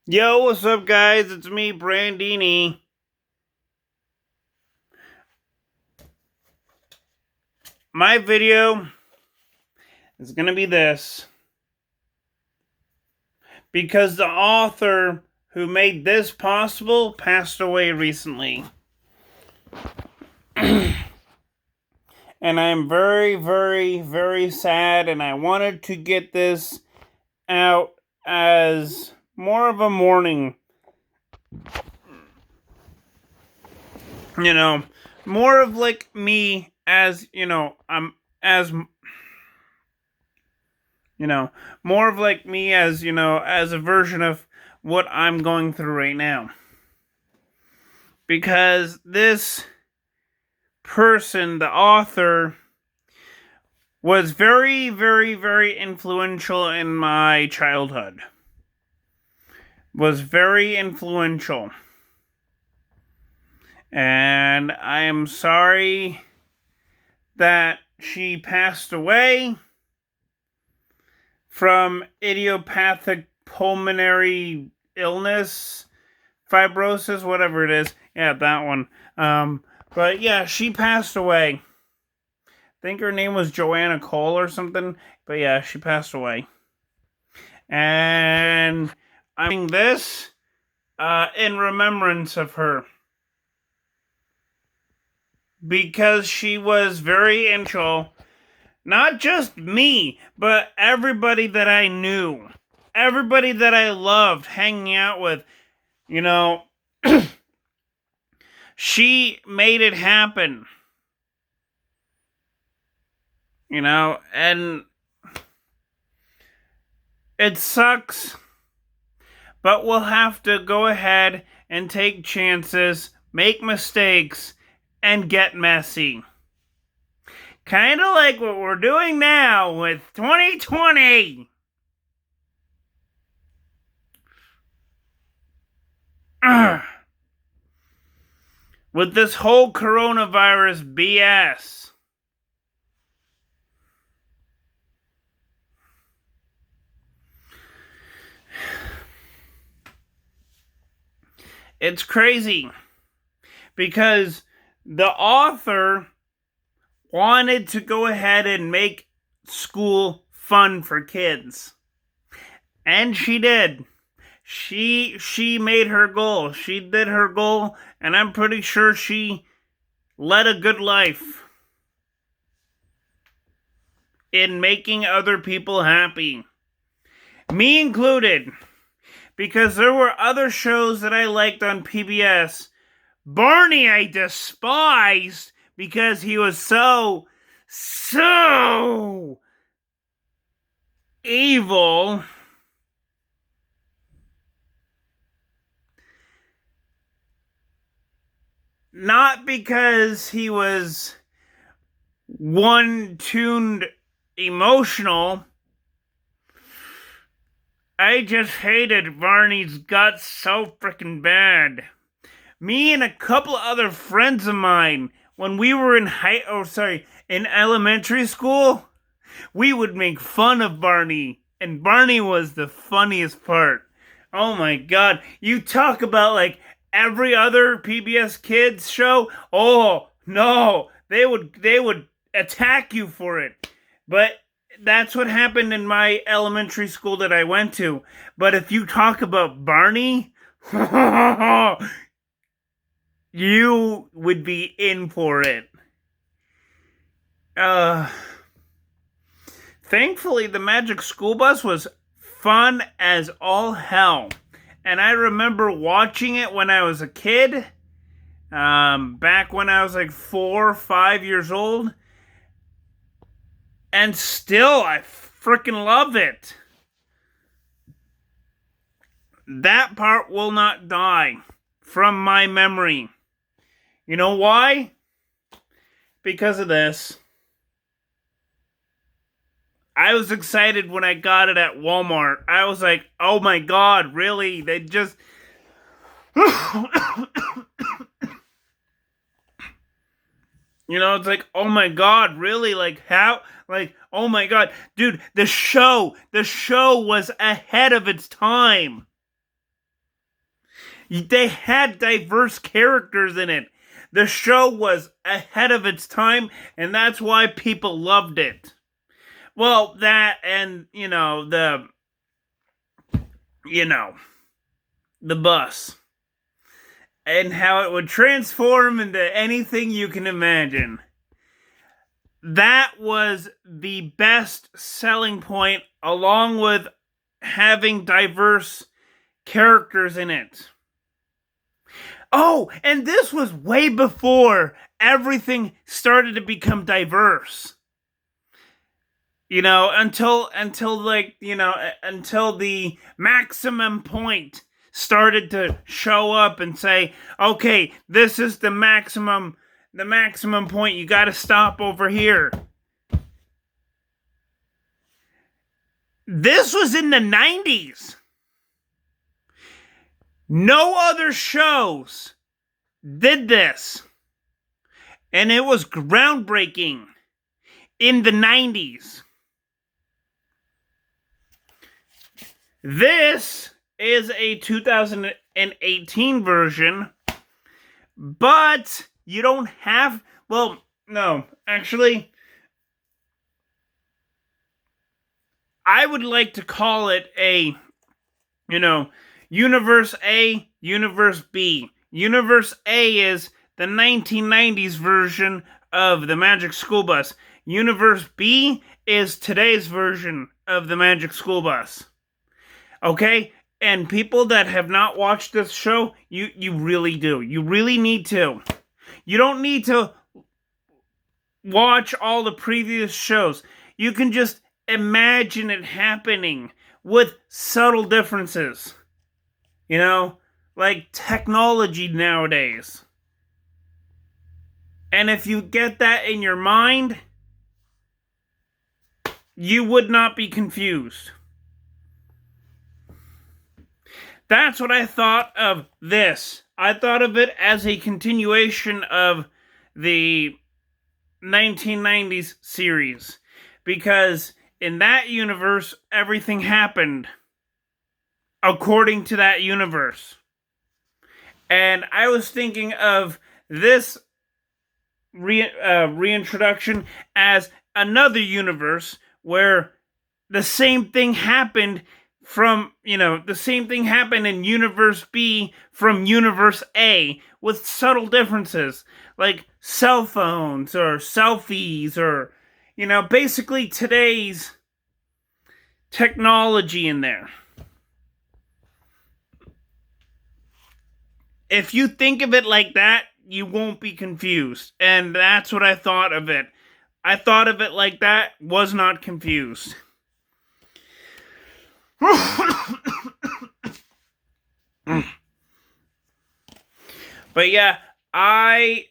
Yo, what's up, guys? It's me, Brandini. My video is gonna be this because the author who made this possible passed away recently. And I am very, very, very sad, and I wanted to get this out as more of a mourning. More of like me as, more of like me as, as a version of what I'm going through right now. Because this person, the author, was very, very, very influential in my childhood. Was very influential. And I am sorry that she passed away from idiopathic pulmonary illness, fibrosis, whatever it is. Yeah, that one. But yeah, she passed away. I think her name was Joanna Cole or something. But yeah, she passed away. And I'm doing this in remembrance of her. Because she was very influential. Not just me, but everybody that I knew. Everybody that I loved hanging out with. She made it happen. And it sucks. But we'll have to go ahead and take chances, make mistakes, and get messy. Kind of like what we're doing now with 2020. With this whole coronavirus BS. It's crazy. Because the author wanted to go ahead and make school fun for kids. And she did. She made her goal. She did her goal, and I'm pretty sure she led a good life in making other people happy. Me included. Because there were other shows that I liked on PBS. Barney I despised because he was so evil. Not because he was one-tuned emotional. I just hated Barney's guts so freaking bad. Me and a couple other friends of mine, when we were in in elementary school, we would make fun of Barney, and Barney was the funniest part. Oh my god, you talk about like every other PBS Kids show. Oh no, they would attack you for it. But that's what happened in my elementary school that I went to. But if you talk about Barney, you would be in for it. Thankfully, the Magic School Bus was fun as all hell. And I remember watching it when I was a kid. Back when I was like 4 or 5 years old. And still, I freaking love it. That part will not die from my memory. You know why? Because of this. I was excited when I got it at Walmart. I was like, oh my god, really? They just... it's like, oh my god, really? Like, how? Like, oh my god. Dude, the show was ahead of its time. They had diverse characters in it. The show was ahead of its time, and that's why people loved it. Well, that and, you know, the bus. And how it would transform into anything you can imagine. That was the best selling point, along with having diverse characters in it. Oh, and this was way before everything started to become diverse. Until the maximum point started to show up and say, okay, this is the maximum point. You got to stop over here. This was in the 90s. No other shows did this. And it was groundbreaking in the 90s. This is a 2018 version, but you don't have, well, no, actually, I would like to call it a, Universe A, Universe B. Universe A is the 1990s version of the Magic School Bus. Universe B is today's version of the Magic School Bus. Okay? And people that have not watched this show, you really do. You really need to. You don't need to watch all the previous shows. You can just imagine it happening with subtle differences. Like technology nowadays. And if you get that in your mind, you would not be confused. That's what I thought of this. I thought of it as a continuation of the 1990s series. Because in that universe, everything happened according to that universe. And I was thinking of this reintroduction as another universe where the same thing happened the same thing happened in Universe B from Universe A with subtle differences, like cell phones or selfies or, basically today's technology in there. If you think of it like that, you won't be confused. And that's what I thought of it. I thought of it like that, was not confused. But yeah, I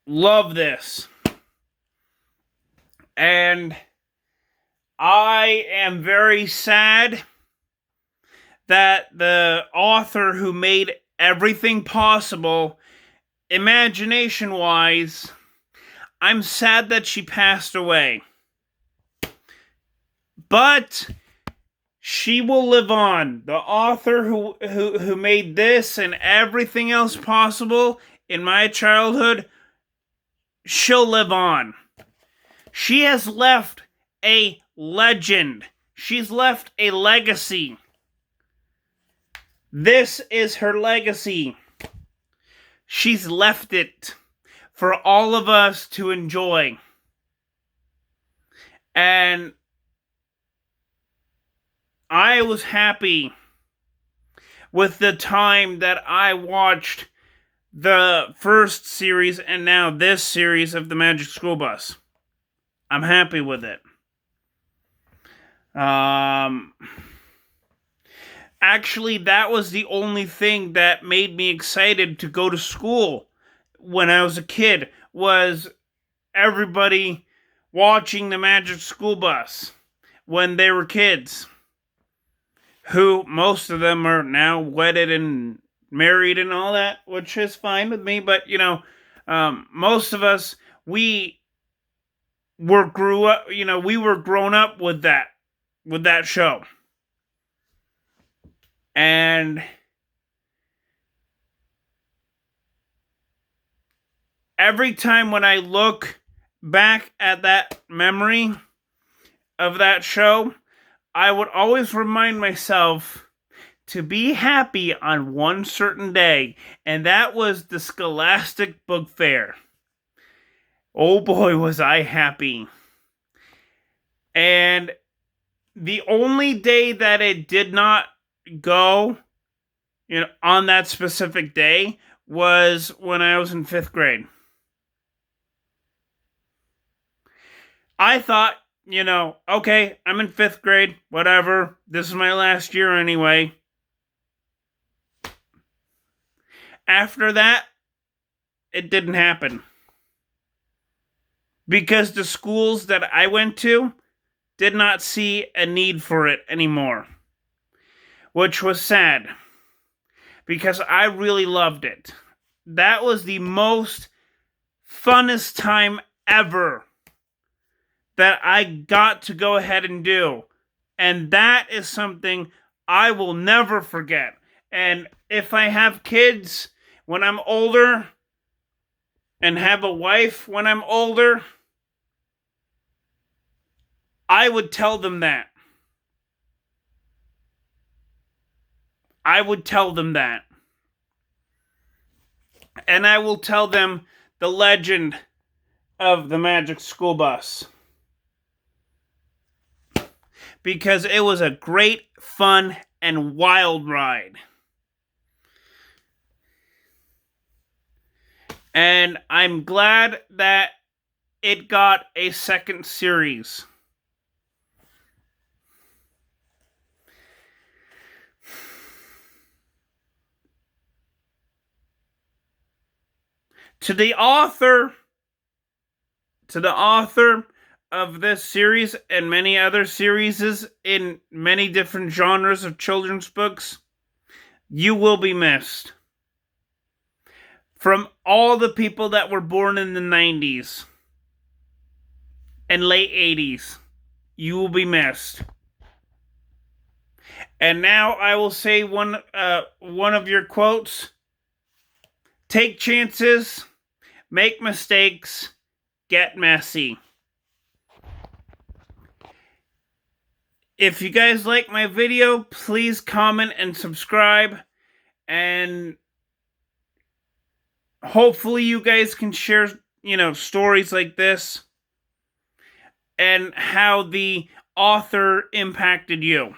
love this. And I am very sad that the author who made everything possible, imagination-wise, I'm sad that she passed away. But she will live on. The author who made this and everything else possible in my childhood, she'll live on. She has left a legend. She's left a legacy. This is her legacy. She's left it for all of us to enjoy. And I was happy with the time that I watched the first series and now this series of the Magic School Bus. I'm happy with it. Actually, that was the only thing that made me excited to go to school when I was a kid, was everybody watching the Magic School Bus when they were kids. Who, most of them are now wedded and married and all that, which is fine with me, but, most of us, we were grown up with that show. And every time when I look back at that memory of that show, I would always remind myself to be happy on one certain day, and that was the Scholastic Book Fair. Oh boy, was I happy. And the only day that it did not go, on that specific day was when I was in 5th grade. I thought, okay, I'm in 5th grade, whatever. This is my last year anyway. After that, it didn't happen. Because the schools that I went to did not see a need for it anymore. Which was sad. Because I really loved it. That was the most funnest time ever that I got to go ahead and do. And that is something I will never forget. And if I have kids when I'm older and have a wife when I'm older, I would tell them that. I would tell them that. And I will tell them the legend of the Magic School Bus. Because it was a great, fun, and wild ride. And I'm glad that it got a second series. To the author of this series and many other series in many different genres of children's books, you will be missed. From all the people that were born in the 90s and late 80s, you will be missed. And now I will say one of your quotes. Take chances, make mistakes, get messy. If you guys like my video, please comment and subscribe. And hopefully you guys can share, stories like this and how the author impacted you.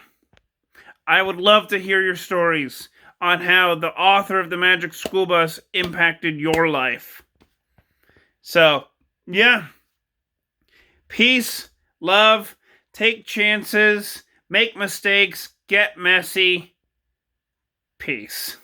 I would love to hear your stories on how the author of the Magic School Bus impacted your life. So, yeah. Peace, love, take chances, make mistakes, get messy. Peace.